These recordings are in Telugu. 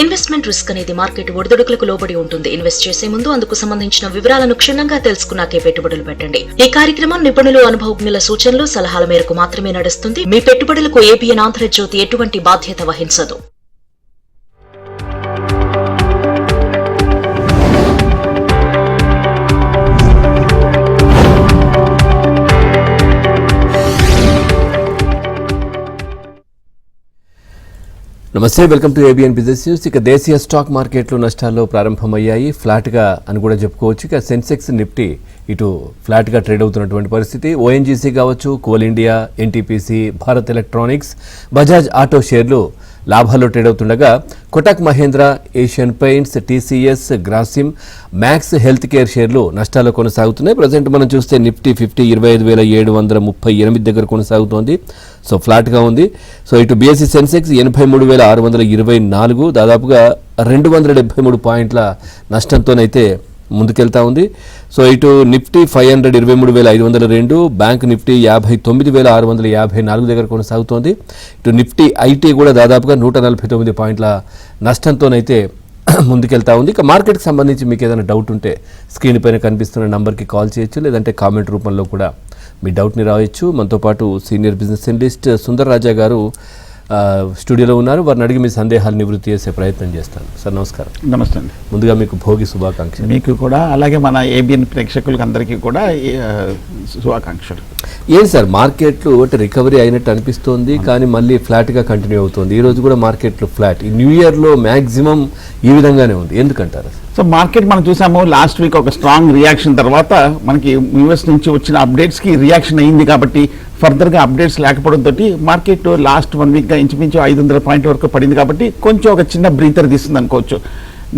ఇన్వెస్ట్మెంట్ రిస్క్ అనేది మార్కెట్ ఒడిదుడుకులకు లోబడి ఉంటుంది. ఇన్వెస్ట్ చేసే ముందు అందుకు సంబంధించిన వివరాలను క్షుణ్ణంగా తెలుసుకున్నాకే పెట్టుబడులు పెట్టండి. ఈ కార్యక్రమం నిపుణులు, అనుభవజ్ఞుల సూచనలు, సలహాల మేరకు మాత్రమే నడుస్తుంది. మీ పెట్టుబడులకు ఏబిఎన్ ఆంధ్రజ్యోతి ఎటువంటి బాధ్యత వహించదు. నమస్తే, welcome to ABN business news. ఇక దేశీయ స్టాక్ మార్కెట్లు నష్టాల్లో ప్రారంభమయ్యాయి, ఫ్లాట్గా అని కూడా చెప్పుకోవచ్చు. ఇక సెన్సెక్స్, నిఫ్టీ ఇటు ఫ్లాట్గా ట్రేడ్ అవుతున్నటువంటి పరిస్థితి. ఓఎన్జీసీ కావచ్చు, Coal India, NTPC, Bharat electronics, Bajaj auto షేర్లు లాభాల్లో ట్రేడ్ అవుతుండగా Kotak Mahindra, Asian paints, TCS, Grasim, Max health care షేర్లు నష్టాల్లో కొనసాగుతున్నాయి. ప్రజెంట్ మనం చూస్తే నిఫ్టీ 25,738 దగ్గర కొనసాగుతోంది. సో ఫ్లాట్గా ఉంది. సో ఇటు బీఎస్సీ సెన్సెక్స్ 83,624, దాదాపుగా 273 పాయింట్ల నష్టంతోనైతే ముందుకెళ్తా ఉంది. సో ఇటు నిఫ్టీ 523,502, బ్యాంక్ నిఫ్టీ 59,654 దగ్గర కొనసాగుతోంది. ఇటు నిఫ్టీ ఐటీ కూడా దాదాపుగా 149 పాయింట్ల నష్టంతోనైతే ముందుకెళ్తా ఉంది. ఇక మార్కెట్కి సంబంధించి మీకు ఏదైనా డౌట్ ఉంటే స్క్రీన్ పైన కనిపిస్తున్న నంబర్కి కాల్ చేయొచ్చు, లేదంటే కామెంట్ రూపంలో కూడా మీ డౌట్ని రాయొచ్చు. మనతో పాటు సీనియర్ బిజినెస్ అనలిస్ట్ సుందర్ రాజా గారు స్టూడియోలో ఉన్నారు. వారిని అడిగి మీ సందేహాలు నివృత్తి చేసే ప్రయత్నం చేస్తాను. సార్ నమస్కారం. నమస్తే అండి. ముందుగా మీకు భోగి శుభాకాంక్షలు. మీకు కూడా, అలాగే మన ఏబిఎన్ ప్రేక్షకులకు అందరికీ కూడా శుభాకాంక్షలు. ఏంటి సార్, మార్కెట్లు అంటే రికవరీ అయినట్టు అనిపిస్తోంది, కానీ మళ్ళీ ఫ్లాట్గా కంటిన్యూ అవుతుంది. ఈ రోజు కూడా మార్కెట్లు ఫ్లాట్. ఈ న్యూ ఇయర్లో మ్యాక్సిమం ఈ విధంగానే ఉంది. ఎందుకంటారు? సో మార్కెట్ మనం చూసాము లాస్ట్ వీక్ ఒక స్ట్రాంగ్ రియాక్షన్ తర్వాత మనకి యూఎస్ నుంచి వచ్చిన అప్డేట్స్కి రియాక్షన్ అయింది. కాబట్టి ఫర్దర్గా అప్డేట్స్ లేకపోవడంతో మార్కెట్ లాస్ట్ 1 వీక్గా ఇంచుమించు 500 పాయింట్ల వరకు పడింది. కాబట్టి కొంచెం ఒక చిన్న బ్రీతర్ తీస్తుంది అనుకోవచ్చు.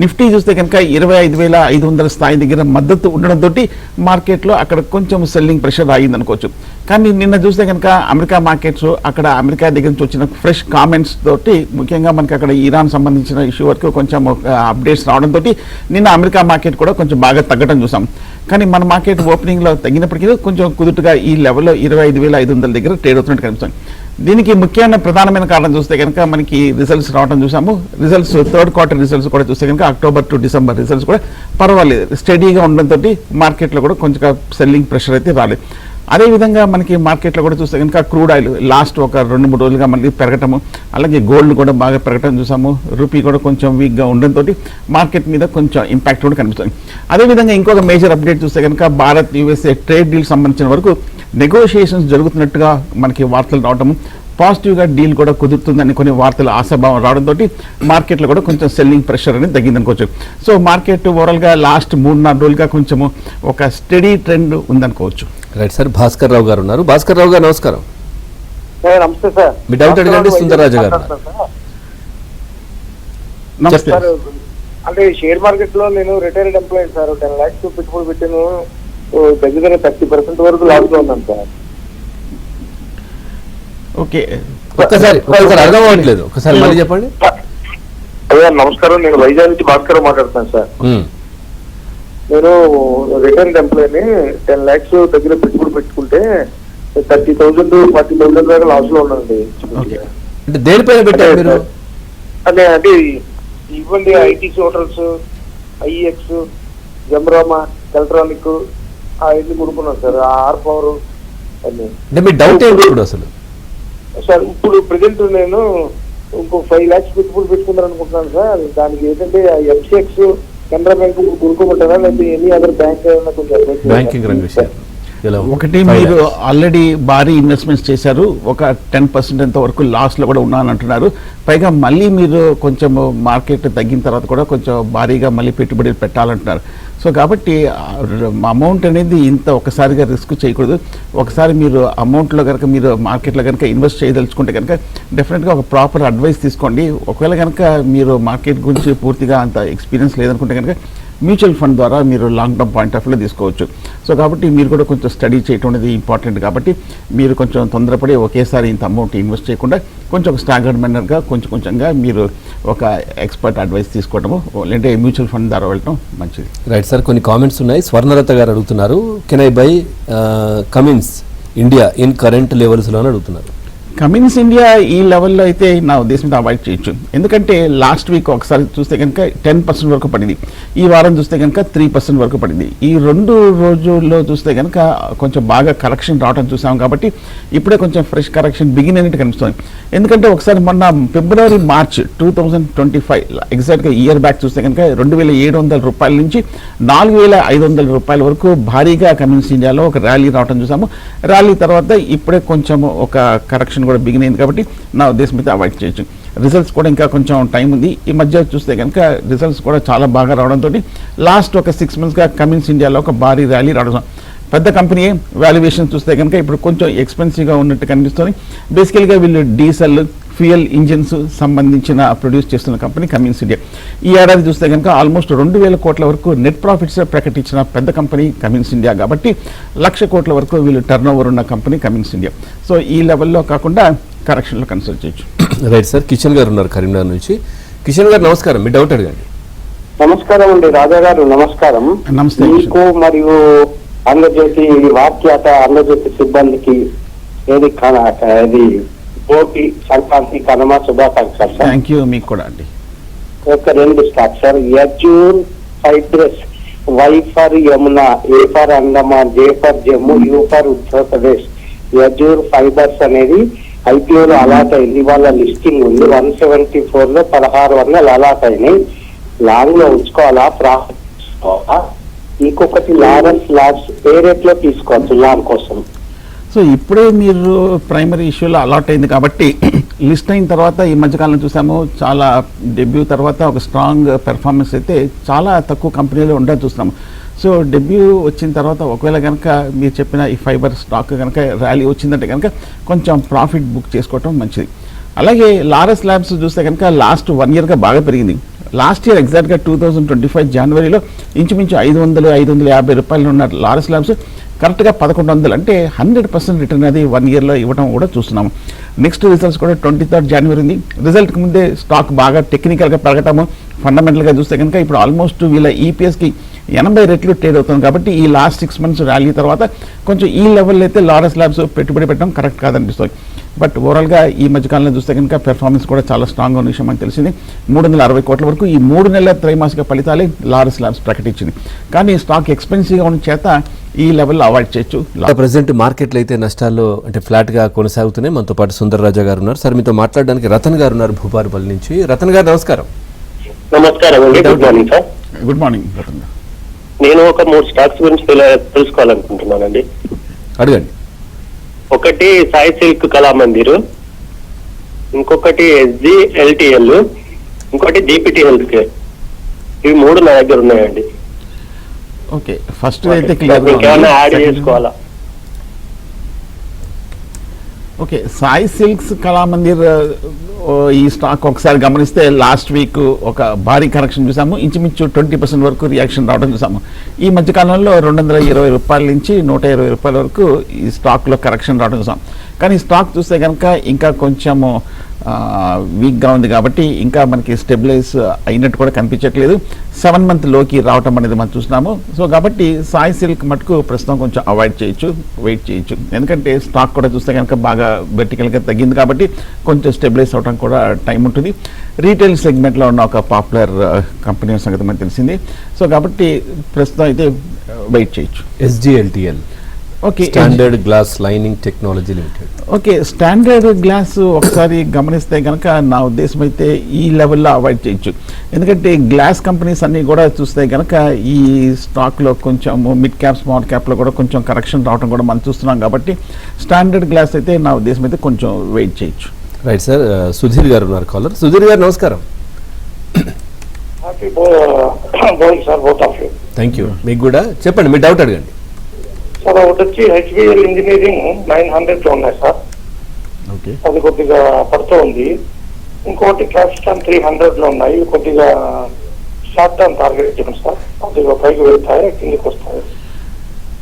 నిఫ్టీ చూస్తే కనుక 25,500 స్థాయి దగ్గర మద్దతు ఉండడంతో మార్కెట్లో అక్కడ కొంచెం సెల్లింగ్ ప్రెషర్ అయింది అనుకోవచ్చు. కానీ నిన్న చూస్తే కనుక అమెరికా మార్కెట్స్, అక్కడ అమెరికా దగ్గర నుంచి వచ్చిన ఫ్రెష్ కామెంట్స్ తోటి, ముఖ్యంగా మనకి అక్కడ ఇరాన్ సంబంధించిన ఇష్యూ వరకు కొంచెం అప్డేట్స్ రావడంతో నిన్న అమెరికా మార్కెట్ కూడా కొంచెం బాగా తగ్గడం చూసాం. కానీ మన మార్కెట్ ఓపెనింగ్లో తగ్గినప్పటికీ కొంచెం కుదుటుగా ఈ లెవెల్లో 25,500 దగ్గర ట్రేడ్ అవుతున్నట్టు కనిపిస్తుంది. దీనికి ముఖ్యమైన ప్రధానమైన కారణం చూస్తే కనుక మనకి రిజల్ట్స్ రావడం చూసాము. రిజల్ట్స్ థర్డ్ క్వార్టర్ రిజల్ట్స్ కూడా చూస్తే కనుక అక్టోబర్ టు డిసెంబర్ రిజల్ట్స్ కూడా పర్వాలేదు, స్టడీగా ఉండడంతో మార్కెట్లో కూడా కొంచెం సెల్లింగ్ ప్రెషర్ అయితే రాలేదు. అదేవిధంగా మనకి మార్కెట్లో కూడా చూస్తే కనుక క్రూడ్ ఆయిల్ లాస్ట్ ఒక 2-3 రోజులుగా మళ్ళీ పెరగటము, అలాగే గోల్డ్ కూడా బాగా పెరగటం చూసాము. రూపీ కూడా కొంచెం వీక్గా ఉండడంతో మార్కెట్ మీద కొంచెం ఇంపాక్ట్ కూడా కనిపిస్తుంది. అదేవిధంగా ఇంకొక మేజర్ అప్డేట్ చూస్తే కనుక భారత్ యూఎస్ఏ ట్రేడ్ డీల్ సంబంధించిన వరకు నెగోషియేషన్స్ జరుగుతున్నట్టుగా మనకి వార్తలు రావటము, పాజిటివ్గా డీల్ కూడా కుదురుతుందని కొన్ని వార్తలు ఆశాభావం రావడంతో మార్కెట్లో కూడా కొంచెం సెల్లింగ్ ప్రెషర్ అనేది తగ్గిందనుకోవచ్చు. సో మార్కెట్ ఓవరాల్గా లాస్ట్ 3-4 రోజులుగా కొంచెము ఒక స్టడీ ట్రెండ్ ఉందనుకోవచ్చు. Right sir. భాస్కర్ రావు గారు ఉన్నారు. భాస్కర్ రావు గారు నమస్కారం. నమస్తే సార్. మీ డౌట్ అడగండి. సుందర్ రాజా గారు. నమస్తే. అంటే షేర్ మార్కెట్ లో నేను రిటైర్డ్ ఎంప్లాయీ సార్, 10 lakhs పెట్టుబడి పెట్టాను, దగ్గర 30% వరకు లాస్ లో ఉన్నాను సార్. ఓకే, ఒక్కసారి అర్థం అవ్వట్లేదు, ఒకసారి మళ్ళీ చెప్పండి. అయ్యా నమస్కారం, నేను వైజాగ్ నుంచి భాస్కర్ మాట్లాడుతాను సార్. నేను రిటైర్డ్ ఎంప్లాయీని, 10 lakhs దగ్గర పెట్టుబడి పెట్టుకుంటే 30,000 40,000 దాకా లాస్ లో ఉన్నానండి. అంటే దేనిపైన పెట్టారు మీరు? అదే అంటే ఇవ్వండి, ఐటీసీ హోటల్స్, ఐఎక్స్, జమ్రామా, ఎలక్ట్రానిక్ అవన్నీ కొనుక్కున్నాను సార్, ఆర్ పవర్ అన్ని. అంటే మీ డౌట్ ఏంటి ఇప్పుడు అసలు? సార్ ఇప్పుడు ప్రెసెంట్ నేను ఇంకో 5 lakhs పెట్టుబడి పెట్టుకుందాం అనుకుంటున్నాను సార్. దానికి ఏంటంటే ఎంసీఎక్స్, కెనరా బ్యాంక్ కొనుక్కోమంటారా, లేకపోతే ఎనీ అదర్ బ్యాంక్ ఏమైనా కొంచెం బ్యాంకింగ్ రంగ విషయం? ఒకటి, మీరు ఆల్రెడీ భారీ ఇన్వెస్ట్మెంట్స్ చేశారు, ఒక 10% ఎంత వరకు లాస్లో కూడా ఉన్నాను అంటున్నారు. పైగా మళ్ళీ మీరు కొంచెం మార్కెట్ తగ్గిన తర్వాత కూడా కొంచెం భారీగా మళ్ళీ పెట్టుబడి పెట్టాలంటున్నారు. సో కాబట్టి అమౌంట్ అనేది ఇంత ఒకసారిగా రిస్క్ చేయకూడదు. ఒకసారి మీరు అమౌంట్లో కనుక మీరు మార్కెట్లో కనుక ఇన్వెస్ట్ చేయదలుచుకుంటే కనుక డెఫినెట్గా ఒక ప్రాపర్ అడ్వైస్ తీసుకోండి. ఒకవేళ కనుక మీరు మార్కెట్ గురించి పూర్తిగా అంత ఎక్స్పీరియన్స్ లేదనుకుంటే కనుక మ్యూచువల్ ఫండ్ ద్వారా మీరు లాంగ్ టర్మ్ పాయింట్ ఆఫ్ వ్యూలో తీసుకోవచ్చు. సో కాబట్టి మీరు కూడా కొంచెం స్టడీ చేయడం అనేది ఇంపార్టెంట్. కాబట్టి మీరు కొంచెం తొందరపడి ఒకేసారి ఇంత అమౌంట్ ఇన్వెస్ట్ చేయకుండా కొంచెం ఒక స్టాగర్డ్ మేనర్గా కొంచెంగా మీరు ఒక ఎక్స్పర్ట్ అడ్వైస్ తీసుకోవడము, లేదంటే మ్యూచువల్ ఫండ్ ద్వారా వెళ్ళడం మంచిది. Right sir. కొన్ని కామెంట్స్ ఉన్నాయి. స్వర్ణలత గారు అడుగుతున్నారు, can I by Cummins India in current లెవెల్స్లో అని అడుగుతున్నారు. కమిన్స్ ఇండియా ఈ లెవెల్లో అయితే నా ఉద్దేశంతో అవాయిడ్ చేయొచ్చు. ఎందుకంటే లాస్ట్ వీక్ ఒకసారి చూస్తే కనుక 10% వరకు పడింది, ఈ వారం చూస్తే కనుక 3% వరకు పడింది. ఈ 2 రోజుల్లో చూస్తే కనుక కొంచెం బాగా కరెక్షన్ రావడం చూసాం కాబట్టి ఇప్పుడే కొంచెం ఫ్రెష్ కరెక్షన్ బిగిన్ అయినట్టు కనిపిస్తుంది. ఎందుకంటే ఒకసారి మొన్న ఫిబ్రవరి మార్చ్ 2025 ఎగ్జాక్ట్గా ఇయర్ బ్యాక్ చూస్తే కనుక 2,700 రూపాయల నుంచి 4,500 రూపాయల వరకు భారీగా కమిన్స్ ఇండియాలో ఒక ర్యాలీ రావడం చూసాము. ర్యాలీ తర్వాత ఇప్పుడే కొంచెం ఒక కరెక్షన్ కూడా బిగిన్ అయింది కాబట్టి నా ఉద్దేశం అయితే అవాయిడ్ చేయొచ్చు. రిజల్ట్స్ కూడా ఇంకా కొంచెం టైం ఉంది. ఈ మధ్య చూస్తే కనుక రిజల్ట్స్ కూడా చాలా బాగా రావడంతో లాస్ట్ ఒక 6 monthsగా కమిన్స్ ఇండియాలో ఒక భారీ ర్యాలీ రావడం. పెద్ద కంపెనీ వాల్యుయేషన్ చూస్తే కనుక ఇప్పుడు కొంచెం ఎక్స్పెన్సివ్గా ఉన్నట్టు కనిపిస్తుంది. బేసికల్గా వీళ్ళు డీజిల్ ఫ్యూయల్ ఇంజిన్స్ సంబంధించిన ప్రొడ్యూస్ చేస్తున్న కంపెనీ కమిన్స్ ఇండియా. ఈ ఏడాది చూస్తే కనుక ఆల్మోస్ట్ 2,000 కోట్ల వరకు నెట్ ప్రాఫిట్స్ ప్రకటించిన పెద్ద కంపెనీ కమిన్స్ ఇండియా కాబట్టి 1,00,000 కోట్ల వరకు వీళ్ళు టర్న్ ఓవర్ ఉన్న కంపెనీ కమిన్స్ ఇండియా. సో ఈ లెవెల్లో కాకుండా కరెక్షన్లో కన్సల్ట్ చేయొచ్చు. రైట్ సార్, కిషన్ గారు ఉన్నారు కరీంనగర్ నుంచి. కిషన్ గారు నమస్కారం, మీ డౌట్ అడగండి. నమస్కారం అండి రాజా గారు. నమస్కారం. నమస్తే. మీకు మరియు ఆంధ్రజ్యోతి వాక్యాత ఆంధ్రజ్యోతి సిబ్బందికి ఏది పోటీ సంక్రాంతి కనుమ శుభాకాంక్షలు సార్. Thank you. మీకు కూడా అండి. ఒక 2 stocks sir. Yajur fibres, Y for Yamuna, A for Andaman, J for Jammu, U for Uttar Pradesh. Yajur fibres అనేది ఐపీఓలో అలాట్ అయింది. వాళ్ళ లిస్టింగ్ ఉంది 174లో 1600 అలాట్ అయినాయి. లాంగ్ లో ఉంచుకోవాలా, ప్రాఫిట్? ఇంకొకటి లారెన్స్ ల్యాబ్స్ ఏ రేట్ లో తీసుకోవచ్చు లాంగ్ కోసం? సో ఇప్పుడే మీరు ప్రైమరీ ఇష్యూలో అలాట్ అయింది కాబట్టి లిస్ట్ అయిన తర్వాత ఈ మధ్యకాలంలో చూసాము చాలా డెబ్యూ తర్వాత ఒక స్ట్రాంగ్ పెర్ఫార్మెన్స్ అయితే చాలా తక్కువ కంపెనీలో ఉండడం చూస్తున్నాము. సో డెబ్యూ వచ్చిన తర్వాత ఒకవేళ కనుక మీరు చెప్పిన ఈ ఫైబర్ స్టాక్ కనుక ర్యాలీ వచ్చిందంటే కనుక కొంచెం ప్రాఫిట్ బుక్ చేసుకోవటం మంచిది. అలాగే లారెన్స్ ల్యాబ్స్ చూస్తే కనుక లాస్ట్ 1 yearగా బాగా పెరిగింది. లాస్ట్ ఇయర్ ఎగ్జాక్ట్గా 2025 జనవరిలో ఇంచుమించు 500-550 రూపాయలు ఉన్న లారెన్స్ ల్యాబ్స్ కరెక్ట్గా 1100 అంటే 100% రిటర్న్ అది 1 yearలో ఇవ్వడం కూడా చూస్తున్నాము. నెక్స్ట్ రిజల్ట్స్ కూడా 23rd జనవరి ఉంది. రిజల్ట్కి ముందే స్టాక్ బాగా టెక్నికల్గా పెరగటము, ఫండమెంటల్గా చూస్తే కనుక ఇప్పుడు ఆల్మోస్ట్ వీళ్ళ ఈపీఎస్కి 80 రెట్లు ట్రేడ్ అవుతుంది. కాబట్టి ఈ లాస్ట్ 6 months ర్యాలీ తర్వాత కొంచెం ఈ లెవెల్లో అయితే లారెన్స్ ల్యాబ్స్ పెట్టుబడి పెట్టడం కరెక్ట్ కాదనిపిస్తుంది. బట్ ఓవరాల్గా ఈ మధ్యకాలంలో చూస్తే కనుక పెర్ఫార్మెన్స్ కూడా చాలా స్ట్రాంగ్గా ఉన్న విషయం మనకు తెలిసింది. 360 కోట్ల వరకు ఈ 3 నెలల త్రైమాసిక ఫలితాలే లారెన్స్ ల్యాబ్స్ ప్రకటించింది. కానీ స్టాక్ ఎక్స్పెన్సివ్గా ఉన్న చేత ఈ లెవెల్లో అవాయిడ్ చేయొచ్చు. ప్రజెంట్ మార్కెట్లో అయితే నష్టాల్లో అంటే ఫ్లాట్గా కొనసాగుతున్నాయి. మనతో పాటు సుందర్ రాజా గారు ఉన్నారు. సార్ మీతో మాట్లాడడానికి రతన్ గారు ఉన్నారు భూపాలపల్లి నుంచి. రతన్ గారు నమస్కారం. నమస్కారం అండి. Good morning sir. Good morning Ratan garu. నేను ఒక 3 స్టాక్స్ గురించి తెలుసుకోవాలనుకుంటున్నానండి. అడగండి. ఒకటి సాయి సిల్క్ కళామందిర్, ఇంకొకటి SGLTL, ఇంకోటి జీపీటీ హెల్త్ కేర్. ఇవి 3 నా దగ్గర ఉన్నాయండి. ఓకే, ఫస్ట్ అయితే ఇంకేమైనా యాడ్ చేసుకోవాలా? ఓకే, సాయి సిల్క్స్ కళామందిర్ ఈ స్టాక్ ఒకసారి గమనిస్తే లాస్ట్ వీక్ ఒక భారీ కరెక్షన్ చూసాము. ఇంచుమించు 20% వరకు రియాక్షన్ రావడం చూసాము. ఈ మధ్యకాలంలో 220 రూపాయల నుంచి 120 రూపాయల వరకు ఈ స్టాక్లో కరెక్షన్ రావడం చూసాం. కానీ స్టాక్ చూస్తే కనుక ఇంకా కొంచెము వీక్గా ఉంది కాబట్టి ఇంకా మనకి స్టెబిలైజ్ అయినట్టు కూడా కనిపించట్లేదు. 7 month లోకి రావటం అనేది మనం చూస్తున్నాము. సో కాబట్టి సాయి సిల్క్ మటుకు ప్రస్తుతం కొంచెం అవాయిడ్ చేయొచ్చు, వెయిట్ చేయొచ్చు. ఎందుకంటే స్టాక్ కూడా చూస్తే కనుక బాగా వెర్టికల్గా తగ్గింది కాబట్టి కొంచెం స్టెబిలైజ్ అవడం కూడా టైం ఉంటుంది. రీటైల్ సెగ్మెంట్లో ఉన్న ఒక పాపులర్ కంపెనీ సంగతి మనకు తెలిసింది. సో కాబట్టి ప్రస్తుతం అయితే వెయిట్ చేయొచ్చు. SGLTL, okay, standard glass lining technology limited. Okay, standard glass ఒకసారి గమనిస్తే కనుక నా ఉద్దేశం అయితే ఈ లెవెల్లో అవాయిడ్ చేయొచ్చు. ఎందుకంటే గ్లాస్ కంపెనీస్ అన్నీ కూడా చూస్తే కనుక ఈ స్టాక్లో కొంచెం మిడ్ క్యాప్ స్మాల్ క్యాప్లో కూడా కొంచెం కరెక్షన్ రావడం కూడా మనం చూస్తున్నాం. కాబట్టి స్టాండర్డ్ గ్లాస్ అయితే నా ఉద్దేశం అయితే కొంచెం వెయిట్ చేయొచ్చు. రైట్ సార్, సుధీర్ గారు ఉన్నారు కాలర్. సుధీర్ గారు నమస్కారం. Thank you. మీకు కూడా చెప్పండి, మీ డౌట్ అడగండి. సార్ ఒకటి వచ్చి హెచ్బిఎల్ ఇంజనీరింగ్ 900 లో ఉన్నాయి సార్. ఓకే, అది కొద్దిగా పడుతూ ఉంది. ఇంకోటి క్యాపిటల్ 300 లో ఉన్నాయి. కొద్దిగా షార్ట్ టర్మ్ టార్గెట్ చేయండి సార్. కొద్దిగా పైకి వెళ్తాయి, కిందికి వస్తాయి.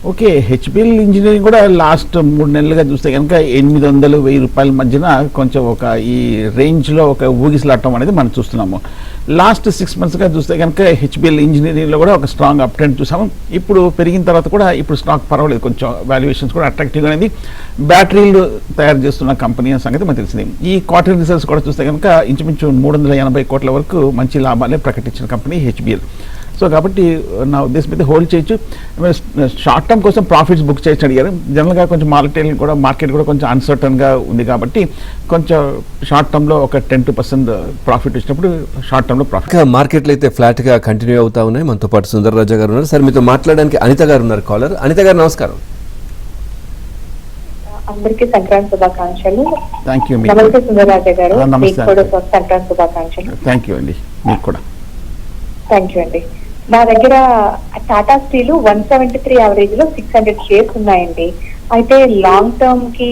ఓకే, హెచ్బిఎల్ ఇంజనీరింగ్ కూడా లాస్ట్ 3 నెలలుగా చూస్తే కనుక 800-1000 రూపాయల మధ్యన కొంచెం ఒక ఈ రేంజ్లో ఒక ఊగిసలాడటం అనేది మనం చూస్తున్నాము. లాస్ట్ 6 monthsగా చూస్తే కనుక హెచ్బిఎల్ ఇంజనీరింగ్లో కూడా ఒక స్ట్రాంగ్ అప్ ట్రెండ్ చూసాము. ఇప్పుడు పెరిగిన తర్వాత కూడా ఇప్పుడు స్టాక్ పర్వాలేదు, కొంచెం వాల్యుయేషన్స్ కూడా అట్రాక్టివ్గా అనేది. బ్యాటరీలు తయారు చేస్తున్న కంపెనీ అనే సంగతి మనకు తెలిసింది. ఈ క్వార్టర్ రిజల్ట్స్ కూడా చూస్తే కనుక ఇంచుమించు 380 కోట్ల వరకు మంచి లాభాలే ప్రకటించిన కంపెనీ హెచ్బిఎల్. సో కాబట్టి నా ఉద్దేశం అయితే హోల్డ్ చేయొచ్చు. షార్ట్ టర్మ్ కోసం ప్రాఫిట్స్ బుక్ చేయొచ్చు అడిగారు. జనరల్గా కొంచెం మార్కెట్ కూడా కొంచెం అన్సర్టన్గా ఉంది కాబట్టి కొంచెం షార్ట్ టర్మ్లో ఒక 10% ప్రాఫిట్ వచ్చినప్పుడు షార్ట్ టర్మ్లో ప్రాఫిట్. ఇంకా మార్కెట్లు అయితే ఫ్లాట్గా కంటిన్యూ అవుతా ఉన్నాయి. మనతో పాటు సుందర్ రాజా గారు ఉన్నారు. సార్ మీతో మాట్లాడడానికి అనిత గారు ఉన్నారు, కాలర్. అనిత గారు నమస్కారం. అందరికీ సంక్రాంతి శుభాకాంక్షలు. Thank you. నమస్తే సుందరరాజా గారు, నమస్తే. మీకు కూడా సంక్రాంతి శుభాకాంక్షలు. థ్యాంక్ యూ అండి, మీకు కూడా. థ్యాంక్ యూ అండి. నా దగ్గర టాటా స్టీల్ 173 యావరేజ్ లో 600 షేర్స్ ఉన్నాయండి. అయితే లాంగ్ టర్మ్ కి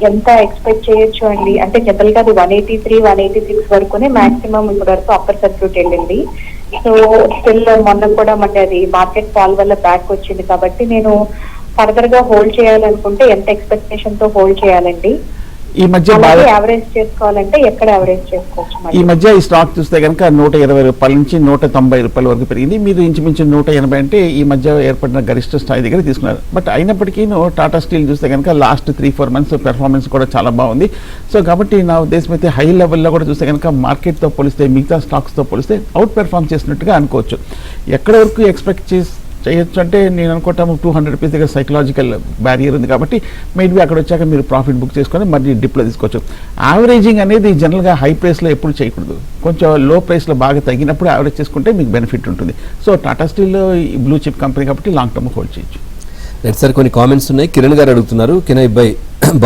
ఎంత ఎక్స్పెక్ట్ చేయొచ్చు అండి? అంటే జనరల్ గా అది 183, 186 వరకునే మాక్సిమం ఇప్పటి వరకు అప్పర్ సర్క్యూట్ వెళ్ళింది. సో స్టిల్ మొన్న కూడా మళ్ళీ అది మార్కెట్ ఫాల్ వల్ల బ్యాక్ వచ్చింది. కాబట్టి నేను ఫర్దర్ గా హోల్డ్ చేయాలనుకుంటే ఎంత ఎక్స్పెక్టేషన్ తో హోల్డ్ చేయాలండి? ఈ మధ్య యావరేజ్ చేసుకోవాలంటే ఎక్కడ యావరేజ్ చేసుకోవచ్చు? ఈ మధ్య ఈ స్టాక్ చూస్తే కనుక 120 రూపాయల నుంచి 190 రూపాయల వరకు పెరిగింది. మీరు ఇంచుమించు 180 అంటే ఈ మధ్య ఏర్పడిన గరిష్ట స్థాయి దగ్గర తీసుకున్నారు. బట్ అయినప్పటికీ టాటా స్టీల్ చూస్తే కనుక లాస్ట్ 3-4 months పెర్ఫార్మెన్స్ కూడా చాలా బాగుంది. సో కాబట్టి నా ఉద్దేశం అయితే హై లెవెల్లో కూడా చూస్తే కనుక మార్కెట్తో పోలిస్తే మిగతా స్టాక్స్తో పోలిస్తే అవుట్ పెర్ఫార్మ్ చేసినట్టుగా అనుకోవచ్చు. ఎక్కడ వరకు ఎక్స్పెక్ట్ చేయొచ్చు అంటే నేను అనుకుంటాము 200 రూపీస్ దగ్గర సైకలాజికల్ బ్యారియర్ ఉంది కాబట్టి మేబీ అక్కడ వచ్చాక మీరు ప్రాఫిట్ బుక్ చేసుకొని మళ్ళీ డిప్లో తీసుకోవచ్చు. యావరేజింగ్ అనేది జనరల్గా హై ప్రైస్లో ఎప్పుడు చేయకూడదు. కొంచెం లో ప్రైస్లో బాగా తగ్గినప్పుడు యావరేజ్ చేసుకుంటే మీకు బెనిఫిట్ ఉంటుంది. So Tata steel blue chip company కాబట్టి లాంగ్ టర్మ్ హోల్డ్ చేయొచ్చు. రైట్ సార్, కొన్ని కామెంట్స్ ఉన్నాయి. కిరణ్ గారు అడుగుతున్నారు, can I by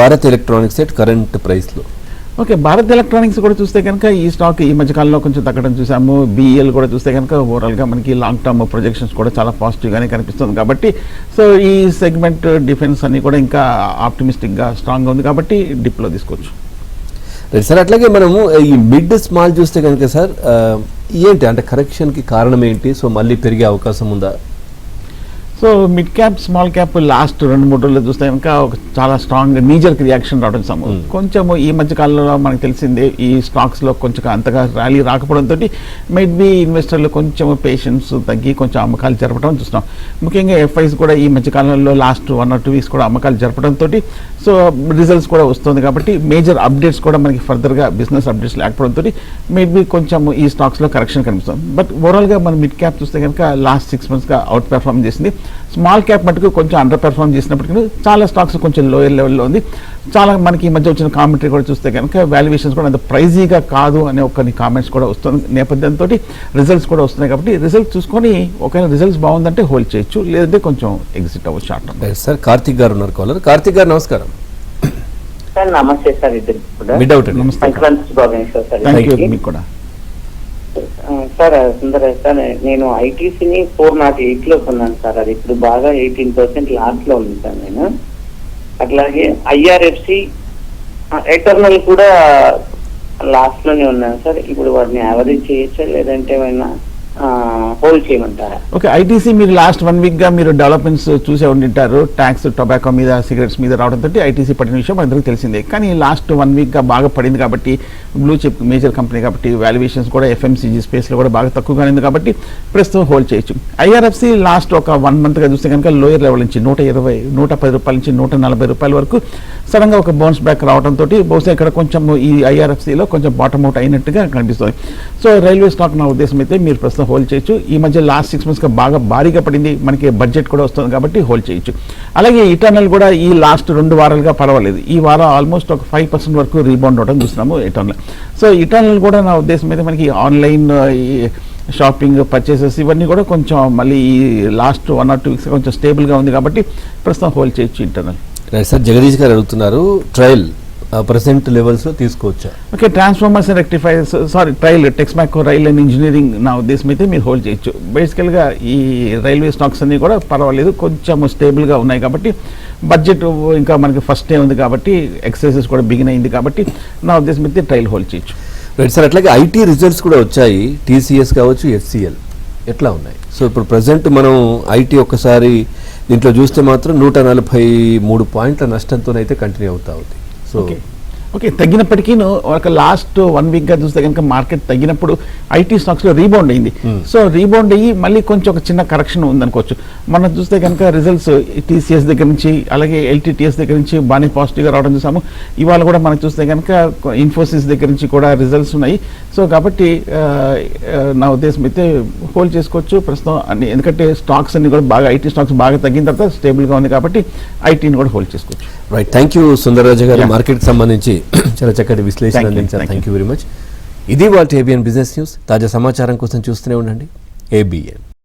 Bharat electronics at current ప్రైస్లో? ఓకే, భారత్ ఎలక్ట్రానిక్స్ కూడా చూస్తే కనుక ఈ స్టాక్ ఈ మధ్యకాలంలో కొంచెం తగ్గడం చూసాము. BEL కూడా చూస్తే కనుక ఓవరాల్గా మనకి లాంగ్ టర్మ్ ప్రొజెక్షన్స్ కూడా చాలా పాజిటివ్గానే కనిపిస్తుంది. కాబట్టి సో ఈ సెగ్మెంట్ డిఫెన్స్ అన్ని కూడా ఇంకా ఆప్టిమిస్టిక్గా స్ట్రాంగ్గా ఉంది కాబట్టి డిప్లో తీసుకోవచ్చు. రైట్ సార్, అట్లాగే మనము ఈ మిడ్ స్మాల్ చూస్తే కనుక సార్ ఏంటి అంటే కరెక్షన్కి కారణం ఏంటి? సో మళ్ళీ పెరిగే అవకాశం ఉందా? So mid cap small cap last 2-3 రోజులు చూస్తే కనుక ఒక చాలా స్ట్రాంగ్ నీజర్ రియాక్షన్ రావడం కొంచెం ఈ మధ్య కాలంలో మనకు తెలిసిందే ఈ స్టాక్స్లో కొంచెం అంతగా ర్యాలీ రాకపోవడంతో మైట్ బి ఇన్వెస్టర్లు కొంచెం పేషెన్స్ తగ్గి కొంచెం అమ్మకాలు జరపడం చూస్తున్నాం. ముఖ్యంగా FIs కూడా ఈ మధ్య కాలంలో లాస్ట్ 1 or 2 weeks కూడా అమ్మకాలు జరపడంతో సో రిజల్ట్స్ కూడా వస్తుంది కాబట్టి మేజర్ అప్డేట్స్ కూడా మనకి ఫర్దర్గా బిజినెస్ అప్డేట్స్ లేకపోవడంతో మేట్ బి కొంచెం ఈ స్టాక్స్లో కరెక్షన్ కనిపిస్తుంది. బట్ ఓవరాల్గా మనం మిడ్ క్యాప్ చూస్తే కనుక లాస్ట్ 6 monthsగా అవుట్ పెర్ఫార్మ్ చేసింది. స్మాల్ క్యాప్ మటుకు కొంచెం అండర్ పెర్ఫార్మ్ చేసినప్పటికీ చాలా స్టాక్స్ కొంచెం లోయర్ లెవెల్లో ఉంది. చాలా మనకి ఈ మధ్య వచ్చిన కామెంటరీ కూడా చూస్తే కనుక వాల్యుయేషన్స్ కూడా అంత ప్రైజీగా కాదు అనే కొన్ని కామెంట్స్ కూడా వస్తుంది నేపథ్యంతో రిజల్ట్స్ కూడా వస్తున్నాయి కాబట్టి రిజల్ట్స్ చూసుకొని ఒకవేళ రిజల్ట్స్ బాగుందంటే హోల్డ్ చేయొచ్చు, లేదంటే కొంచెం ఎగ్జిట్ అవ్వచ్చు షార్ట్ టర్మ్. సార్ కార్తిక్ గారు ఉన్నారు, కాలర్. కార్తిక్ గారు నమస్కారం. సార్ నమస్తే సార్. ఇద్దరు మిడ్ అవుట్ అండి. సంక్రాంతి శుభాకాంక్షలు సార్. థ్యాంక్ యూ, మీకు కూడా. సార్ సుందర సార్, నేను ITCని 408 లో కొన్నాను సార్. అది ఇప్పుడు బాగా 18% లాస్ట్ లో ఉంది సార్. నేను అట్లాగే IRFC ఎటర్నల్ కూడా లాస్ట్ లోనే ఉన్నాను సార్. ఇప్పుడు వాటిని యావరేజ్ చేయొచ్చా లేదంటే ఏమైనా హోల్డ్ చేయమంటారా? ఓకే, ITC మీరు లాస్ట్ 1 weekగా మీరు డెవలప్మెంట్స్ చూసే ఉండింటారు. ట్యాక్స్ టొబాకో మీద సిగరెట్స్ మీద రావడంతో ITC పడిన విషయం అందరికీ తెలిసిందే. కానీ లాస్ట్ 1 weekగా బాగా పడింది కాబట్టి బ్లూ చిప్ మేజర్ కంపెనీ కాబట్టి వాల్యుయేషన్స్ కూడా FMCG స్పేస్లో కూడా బాగా తక్కువగా ఉంది కాబట్టి ప్రస్తుతం హోల్డ్ చేయొచ్చు. IRFC లాస్ట్ ఒక 1 monthగా చూస్తే కనుక లోయర్ లెవెల్ నుంచి 120, 110 రూపాయల నుంచి 140 రూపాయల వరకు సడన్గా ఒక బౌన్స్ బ్యాక్ రావడంతో బహుశా ఇక్కడ కొంచెం ఈ IRFCలో కొంచెం బాటమ్ అవుట్ అయినట్టుగా కనిపిస్తుంది. సో రైల్వే స్టాక్ నా ఉద్దేశం అయితే మీరు ప్రస్తుతం హోల్డ్ చేయొచ్చు. ఈ మధ్య లాస్ట్ 6 monthsగా బాగా భారీగా పడింది, మనకి బడ్జెట్ కూడా వస్తుంది కాబట్టి హోల్డ్ చేయొచ్చు. అలాగే ఇటర్నల్ కూడా ఈ లాస్ట్ 2 వారాలుగా పర్వాలేదు. ఈ వారం ఆల్మోస్ట్ ఒక 5% వరకు రీబౌండ్ అవడం చూస్తున్నాము ఇటర్నల్. సో ఇటర్నల్ కూడా నా ఉద్దేశం అయితే మనకి ఆన్లైన్ షాపింగ్ పర్చేసెస్ ఇవన్నీ కూడా కొంచెం మళ్ళీ ఈ లాస్ట్ 1 or 2 weeks కొంచెం స్టేబుల్గా ఉంది కాబట్టి ప్రస్తుతం హోల్డ్ చేయొచ్చు ఇంటర్నల్. సార్ జగదీష్ గారు అడుగుతున్నారు, ట్రయల్ ప్రెసెంట్ లెవెల్స్లో తీసుకోవచ్చా? Okay, transformers and rectifiers trial Texmaco rail and engineering నా ఉద్దేశం అయితే మీరు హోల్డ్ చేయొచ్చు. బేసికల్గా ఈ రైల్వే స్టాక్స్ అన్నీ కూడా పర్వాలేదు, కొంచెం స్టేబుల్గా ఉన్నాయి కాబట్టి బడ్జెట్ ఇంకా మనకి ఫస్ట్ డే ఉంది కాబట్టి ఎక్సర్సైజెస్ కూడా బిగిన్ అయింది కాబట్టి నా ఉద్దేశం అయితే ట్రయల్ హోల్డ్ చేయొచ్చు. రైట్ సార్, అట్లాగే IT రిజల్ట్స్ కూడా వచ్చాయి. TCS కావచ్చు, HCL ఎట్లా ఉన్నాయి? సో ఇప్పుడు ప్రజెంట్ మనం IT ఒక్కసారి దీంట్లో చూస్తే మాత్రం 143 పాయింట్ల నష్టంతోనైతే కంటిన్యూ అవుతా ఉంది. సో ఓకే, తగ్గినప్పటికీ ఒక లాస్ట్ 1 వీక్ గా చూస్తే కనుక మార్కెట్ తగ్గినప్పుడు ఐటీ స్టాక్స్ లో రీబౌండ్ అయింది. సో రీబౌండ్ అయ్యి మళ్ళీ కొంచెం ఒక చిన్న కరెక్షన్ ఉందనుకోవచ్చు. మనం చూస్తే కనుక రిజల్ట్స్ టీసీఎస్ దగ్గర నుంచి అలాగే ఎల్టీటీఎస్ దగ్గర నుంచి బాగానే పాజిటివ్ గా రావడం చూసాము. ఇవాళ కూడా మనం చూస్తే కనుక ఇన్ఫోసిస్ దగ్గర నుంచి కూడా రిజల్ట్స్ ఉన్నాయి. సో కాబట్టి నా ఉద్దేశం అయితే హోల్డ్ చేసుకోవచ్చు ప్రస్తుతం అన్ని, ఎందుకంటే స్టాక్స్ అన్ని కూడా బాగా ఐటీ స్టాక్స్ బాగా తగ్గిన తర్వాత స్టేబుల్ గా ఉంది కాబట్టి ఐటీని కూడా హోల్డ్ చేసుకోవచ్చు. రైట్, థ్యాంక్ యూ సుందరరాజు గారు. Yeah. మార్కెట్ సంబంధించి చాలా చక్కటి విశ్లేషణ Thank you. అందించారు. Thank thank you very much. ఇది వాళ్ళ ఏబిఎన్ బిజినెస్ న్యూస్. తాజా సమాచారం కోసం చూస్తూనే ఉండండి ఏబిఎన్.